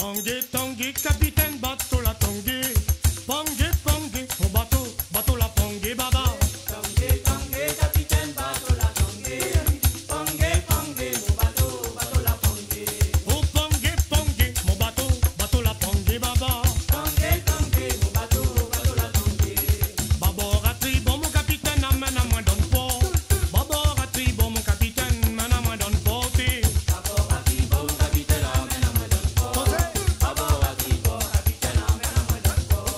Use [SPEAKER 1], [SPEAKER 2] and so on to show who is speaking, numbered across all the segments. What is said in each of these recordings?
[SPEAKER 1] Tanguay, Tanguay, capitaine bateau la Tanguay. Panguay, Panguay, mon bateau, bateau la Panguay, baba.
[SPEAKER 2] Tanguay, Tanguay, capitaine bateau la Tanguay. Panguay, Panguay, mon bateau, bateau la Panguay.
[SPEAKER 1] Oh Panguay, Panguay, mon bateau, bateau la Panguay, baba.
[SPEAKER 2] Tanguay, Tanguay, mon bateau, bateau la Tanguay.
[SPEAKER 1] Babord à tribord, mon capitaine, amène à moi donne port. Babord à tribord, mon capitaine, amène à moi donne port.
[SPEAKER 2] Babord à tribord, mon capitaine, amène à moi donne port. Babord à tribord, capitaine, amène à moi donne port.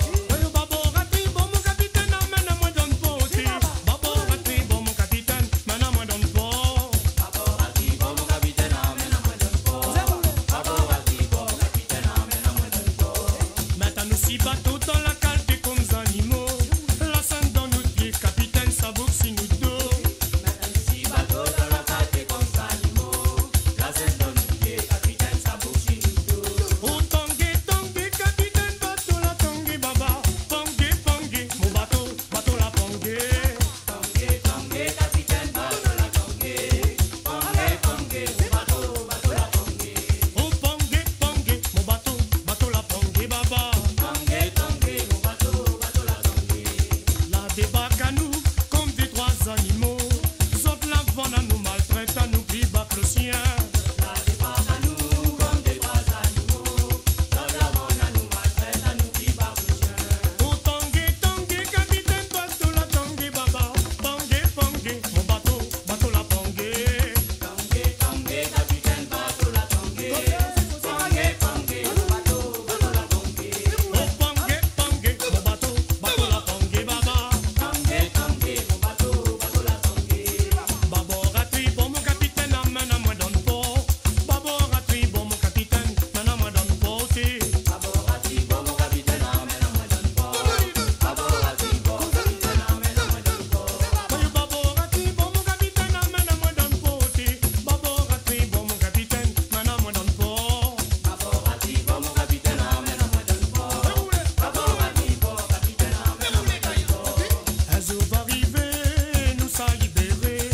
[SPEAKER 1] Babord à tribord, mon capitaine, amène à moi donne port. Babord à tribord, mon capitaine, amène à moi donne port.
[SPEAKER 2] Babord à tribord, mon capitaine, amène à moi donne port. Babord à tribord, capitaine, amène à moi donne port.
[SPEAKER 1] Maintenant nous six bateaux dans la cale comme des animaux. La scène dans nos pieds, capitaine, ça boucle si nous dos.
[SPEAKER 2] Maintenant ici, bateau dans la carte comme des animaux. La scène dans nos pieds, capitaine, ça bouge chez nous tous.
[SPEAKER 1] Oh Tanguay, Tanguay, capitaine, bateau la Tanguay, baba. Panguay, Panguay, mon bateau, bateau la Panguay.
[SPEAKER 2] Tanguay, Tanguay, capitaine, bateau la Tanguay. Panguay, Panguay, mon bateau, bateau la Tanguay.
[SPEAKER 1] Oh Panguay, Panguay, mon bateau, bateau la Panguay, baba.
[SPEAKER 2] Tanguay, Tanguay, mon bateau, bateau la Tanguay.
[SPEAKER 1] La débarque à nous comme des trois animaux. Saute la vente à nous, maltraite à nous, puis battre le sien.
[SPEAKER 2] La débarque à nous comme des trois animaux. Dans la monde à nous, maltraite à nous, qui bat le chien.
[SPEAKER 1] Oh Tanguay, Tanguay, capitaine, bateau la Tanguay, baba. Panguay, Panguay, mon bateau, bateau la Panguay.
[SPEAKER 2] Tanguay, Tanguay, capitaine, bateau la Tanguay. Panguay, Panguay, mon bateau, bateau la Tanguay.
[SPEAKER 1] Oh Panguay, Panguay, mon bateau, bateau la Panguay, baba.
[SPEAKER 2] Tanguay, Tanguay, mon bateau, bateau la Tanguay.
[SPEAKER 1] Babord à tribord, mon capitaine, amène à moi donne port. Babord à tribord, mon capitaine, amène à moi donne port.
[SPEAKER 2] Babord à tribord, mon capitaine, amène à moi donne port. Babord à tribord, capitaine, amène à moi donne port.
[SPEAKER 1] Babord à tribord, mon capitaine, amène à moi donne port. Babord à tribord, mon capitaine, amène à moi donne port.
[SPEAKER 2] Babord à tribord, mon capitaine, amène à moi donne port. Babord à tribord, capitaine, amène à moi donne port.
[SPEAKER 1] Un jour va arriver, nous ça libérer.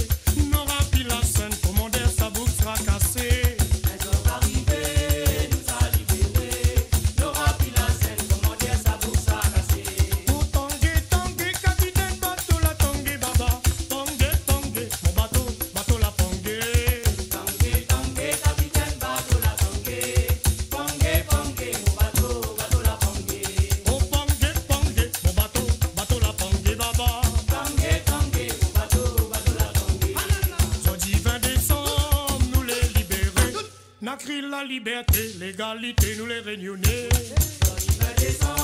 [SPEAKER 1] N'aura plus la scène, commandeur, sa boucle sera cassée.
[SPEAKER 2] Un jour va arriver, nous a libérés. N'aura plus la scène, comment dire, sa bouche a cassé.
[SPEAKER 1] Oh Tanguay, Tanguay, capitaine, bateau la Tanguay, baba. Tanguay, Tanguay, mon bateau, bateau la Panguay.
[SPEAKER 2] Tanguay, Tanguay, capitaine, bateau la Tanguay. Panguay, Panguay, mon bateau, bateau la Panguay.
[SPEAKER 1] Oh Panguay, Panguay, mon bateau, bateau la Panguay, baba.
[SPEAKER 2] Tanguay, Tanguay, mon bateau, bateau la Tanguay.
[SPEAKER 1] Jeudi 20 décembre, nous les libérer. N'a crié la liberté, l'égalité, nous les réunionnais.
[SPEAKER 2] Dans l'hiver décembre,